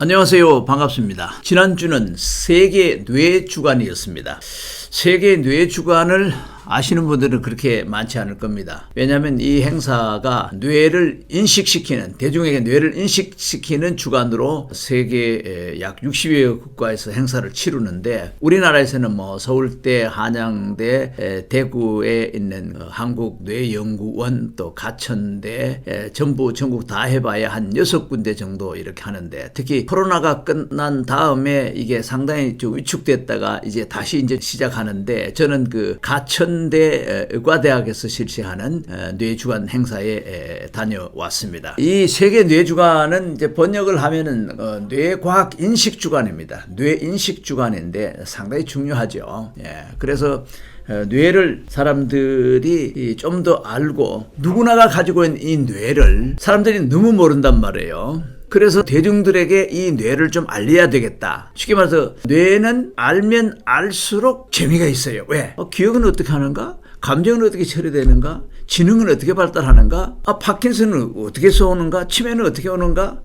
안녕하세요. 반갑습니다. 지난주는 세계 뇌 주간이었습니다. 세계 뇌 주간을 아시는 분들은 그렇게 많지 않을 겁니다. 왜냐하면 이 행사가 뇌를 인식시키는, 대중에게 뇌를 인식시키는 주간으로 세계 약 60여 국가에서 행사를 치르는데, 우리나라에서는 서울대, 한양대, 대구에 있는 한국뇌연구원, 또 가천대, 전부 전국 다 해봐야 한 6군데 정도 이렇게 하는데, 특히 코로나가 끝난 다음에 이게 상당히 좀 위축됐다가 이제 다시 시작하는데, 저는 그 가천대 의과대학에서 실시하는 뇌주간 행사에 다녀왔습니다. 이 세계 뇌주간은 이제 번역을 하면은 뇌과학 인식 주간입니다. 뇌 인식 주간인데 상당히 중요하죠. 그래서 뇌를 사람들이 좀 더 알고, 누구나가 가지고 있는 이 뇌를 사람들이 너무 모른단 말이에요. 그래서 대중들에게 이 뇌를 좀 알려야 되겠다. 쉽게 말해서 뇌는 알면 알수록 재미가 있어요. 왜? 기억은 어떻게 하는가? 감정은 어떻게 처리되는가? 지능은 어떻게 발달하는가? 파킨슨은 어떻게 오는가? 치매는 어떻게 오는가?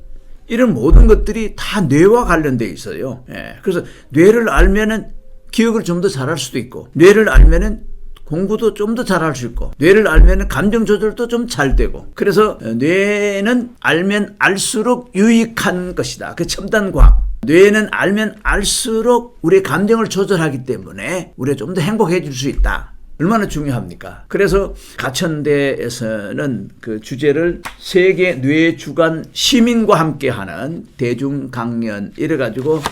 이런 모든 것들이 다 뇌와 관련되어 있어요. 그래서 뇌를 알면은 기억을 좀 더 잘할 수도 있고, 뇌를 알면은 공부도 좀 더 잘할 수 있고, 뇌를 알면 감정 조절도 좀 잘 되고, 그래서 뇌는 알면 알수록 유익한 것이다. 그 첨단 과학. 뇌는 알면 알수록 우리의 감정을 조절하기 때문에 우리가 좀 더 행복해질 수 있다. 얼마나 중요합니까? 그래서 가천대에서는 그 주제를 세계 뇌 주간 시민과 함께 하는 대중 강연 이래가지고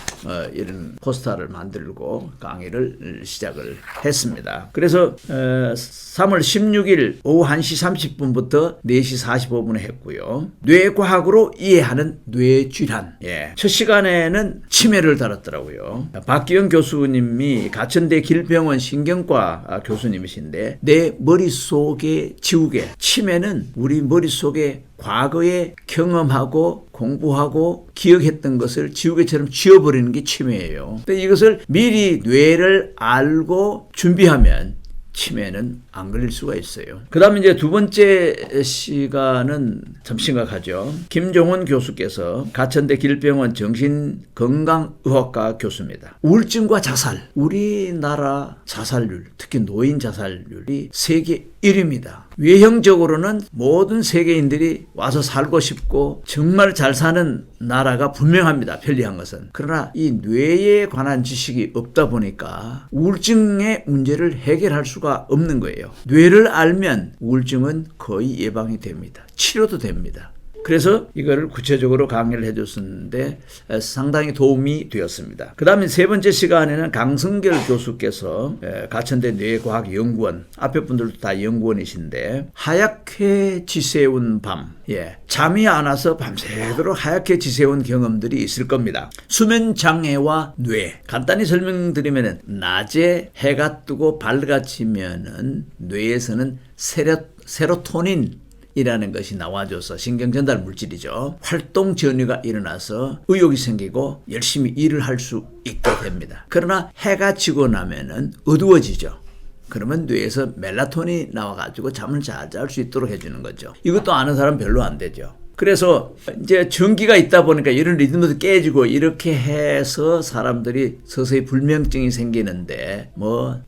이런 포스터를 만들고 강의를 시작을 했습니다. 그래서 3월 16일 오후 1시 30분부터 4시 45분에 했고요. 뇌과학으로 이해하는 뇌질환. 첫 시간에는 치매를 다뤘더라고요. 박기영 교수님이 가천대 길병원 신경과 교수님이신데, 내 머릿속에 지우개, 치매는 우리 머릿속에 과거에 경험하고 공부하고 기억했던 것을 지우개처럼 지워버리는 게 치매예요. 근데 이것을 미리 뇌를 알고 준비하면 치매는 안 걸릴 수가 있어요. 그 다음에 이제 두 번째 시간은 참 심각하죠. 김종훈 교수께서 가천대 길병원 정신건강의학과 교수입니다. 우울증과 자살, 우리나라 자살률, 특히 노인 자살률이 세계 1위입니다. 외형적으로는 모든 세계인들이 와서 살고 싶고 정말 잘 사는 나라가 분명합니다. 편리한 것은. 그러나 이 뇌에 관한 지식이 없다 보니까 우울증의 문제를 해결할 수가 없는 거예요. 뇌를 알면 우울증은 거의 예방이 됩니다. 치료도 됩니다. 그래서 이거를 구체적으로 강의를 해줬었는데 상당히 도움이 되었습니다. 그 다음에 세 번째 시간에는 강성결 교수께서 가천대 뇌과학연구원, 앞에 분들도 다 연구원이신데, 하얗게 지새운 밤, 잠이 안 와서 밤새도록 하얗게 지새운 경험들이 있을 겁니다. 수면장애와 뇌, 간단히 설명드리면 낮에 해가 뜨고 밝아지면은 뇌에서는 세로토닌 이라는 것이 나와줘서, 신경전달 물질이죠, 활동 전이가 일어나서 의욕이 생기고 열심히 일을 할 수 있게 됩니다. 그러나 해가 지고 나면은 어두워지죠. 그러면 뇌에서 멜라토닌이 나와가지고 잠을 잘 잘 수 있도록 해주는 거죠. 이것도 아는 사람 별로 안 되죠. 그래서 이제 전기가 있다 보니까 이런 리듬도 깨지고 이렇게 해서 사람들이 서서히 불면증이 생기는데,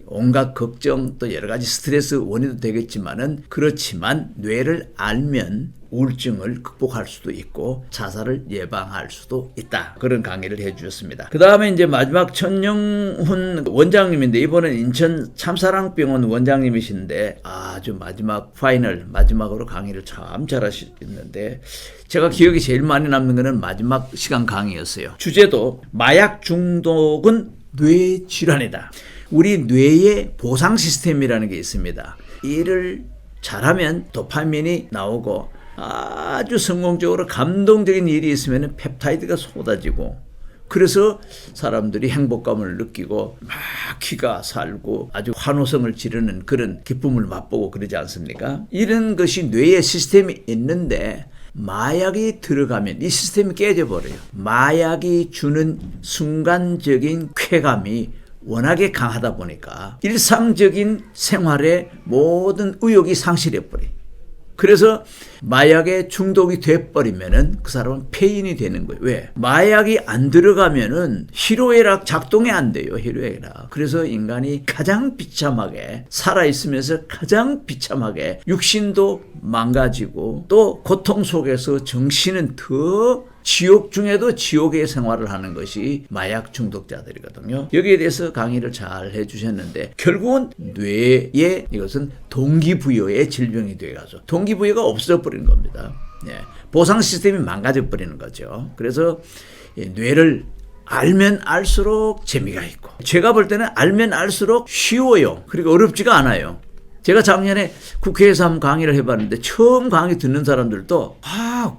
온갖 걱정 또 여러 가지 스트레스 원인도 되겠지만은, 그렇지만 뇌를 알면 우울증을 극복할 수도 있고 자살을 예방할 수도 있다. 그런 강의를 해주셨습니다. 그 다음에 이제 마지막 천영훈 원장님인데, 이번엔 인천 참사랑병원 원장님이신데 아주 마지막으로 강의를 참 잘하셨는데, 제가 기억이 제일 많이 남는 거는 마지막 시간 강의였어요. 주제도 마약 중독은 뇌 질환이다. 우리 뇌의 보상 시스템이라는 게 있습니다. 일을 잘하면 도파민이 나오고, 아주 성공적으로 감동적인 일이 있으면 펩타이드가 쏟아지고, 그래서 사람들이 행복감을 느끼고 막 기가 살고 아주 환호성을 지르는 그런 기쁨을 맛보고 그러지 않습니까? 이런 것이 뇌의 시스템이 있는데, 마약이 들어가면 이 시스템이 깨져버려요. 마약이 주는 순간적인 쾌감이 워낙에 강하다 보니까 일상적인 생활의 모든 의욕이 상실해버려요. 그래서 마약에 중독이 돼버리면은 그 사람은 폐인이 되는 거예요. 왜? 마약이 안 들어가면은 희로애락 작동이 안 돼요. 희로애락. 그래서 인간이 가장 비참하게 살아있으면서 가장 비참하게 육신도 망가지고 또 고통 속에서 정신은 더 지옥 중에도 지옥의 생활을 하는 것이 마약 중독자들이거든요. 여기에 대해서 강의를 잘 해주셨는데 결국은 뇌에 이것은 동기부여의 질병이 돼가지고 동기부여가 없어져 버리는 겁니다. 예. 보상 시스템이 망가져 버리는 거죠. 그래서 뇌를 알면 알수록 재미가 있고 제가 볼 때는 알면 알수록 쉬워요. 그리고 어렵지가 않아요. 제가 작년에 국회에서 한번 강의를 해봤는데 처음 강의 듣는 사람들도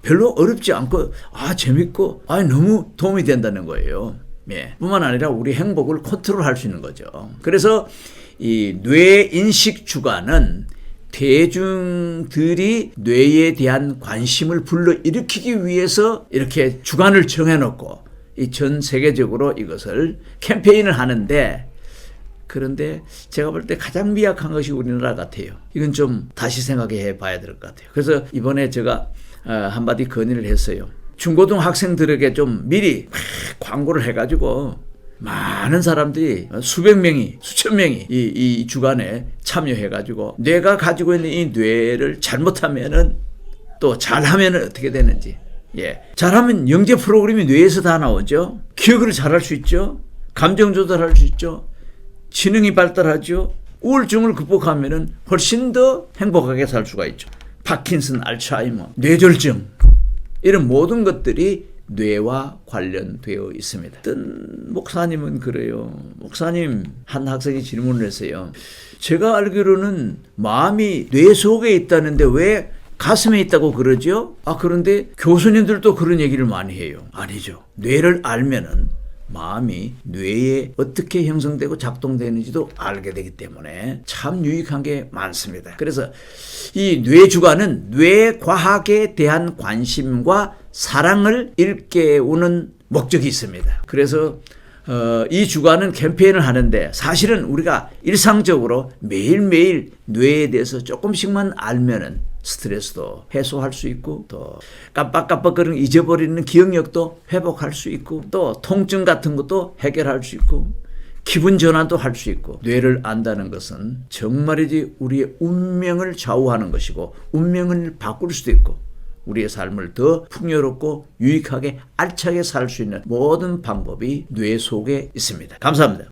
별로 어렵지 않고 재밌고 너무 도움이 된다는 거예요. 예. 뿐만 아니라 우리 행복을 컨트롤할 수 있는 거죠. 그래서 이 뇌인식 주간은 대중들이 뇌에 대한 관심을 불러일으키기 위해서 이렇게 주간을 정해놓고 이 전 세계적으로 이것을 캠페인을 하는데 그런데 제가 볼 때 가장 미약한 것이 우리나라 같아요. 이건 좀 다시 생각해 봐야 될 것 같아요. 그래서 이번에 제가 한마디 건의를 했어요. 중고등학생들에게 좀 미리 광고를 해가지고 많은 사람들이 수백 명이 수천 명이 이 주간에 참여해가지고 뇌가 가지고 있는 이 뇌를 잘못하면은 또 잘하면은 어떻게 되는지 잘하면 영재 프로그램이 뇌에서 다 나오죠. 기억을 잘할 수 있죠. 감정 조절할 수 있죠. 지능이 발달하죠. 우울증을 극복하면은 훨씬 더 행복하게 살 수가 있죠. 파킨슨, 알츠하이머, 뇌졸중 이런 모든 것들이 뇌와 관련되어 있습니다. 어떤 목사님은 그래요. 목사님 한 학생이 질문을 했어요. 제가 알기로는 마음이 뇌 속에 있다는데 왜 가슴에 있다고 그러죠? 그런데 교수님들도 그런 얘기를 많이 해요. 아니죠. 뇌를 알면은 마음이 뇌에 어떻게 형성되고 작동되는지도 알게 되기 때문에 참 유익한 게 많습니다. 그래서 이 뇌주간은 뇌과학에 대한 관심과 사랑을 일깨우는 목적이 있습니다. 그래서 이 주간은 캠페인을 하는데 사실은 우리가 일상적으로 매일매일 뇌에 대해서 조금씩만 알면은 스트레스도 해소할 수 있고 또 깜빡깜빡거리는 잊어버리는 기억력도 회복할 수 있고 또 통증 같은 것도 해결할 수 있고 기분 전환도 할 수 있고 뇌를 안다는 것은 정말이지 우리의 운명을 좌우하는 것이고 운명을 바꿀 수도 있고 우리의 삶을 더 풍요롭고 유익하게 알차게 살 수 있는 모든 방법이 뇌 속에 있습니다. 감사합니다.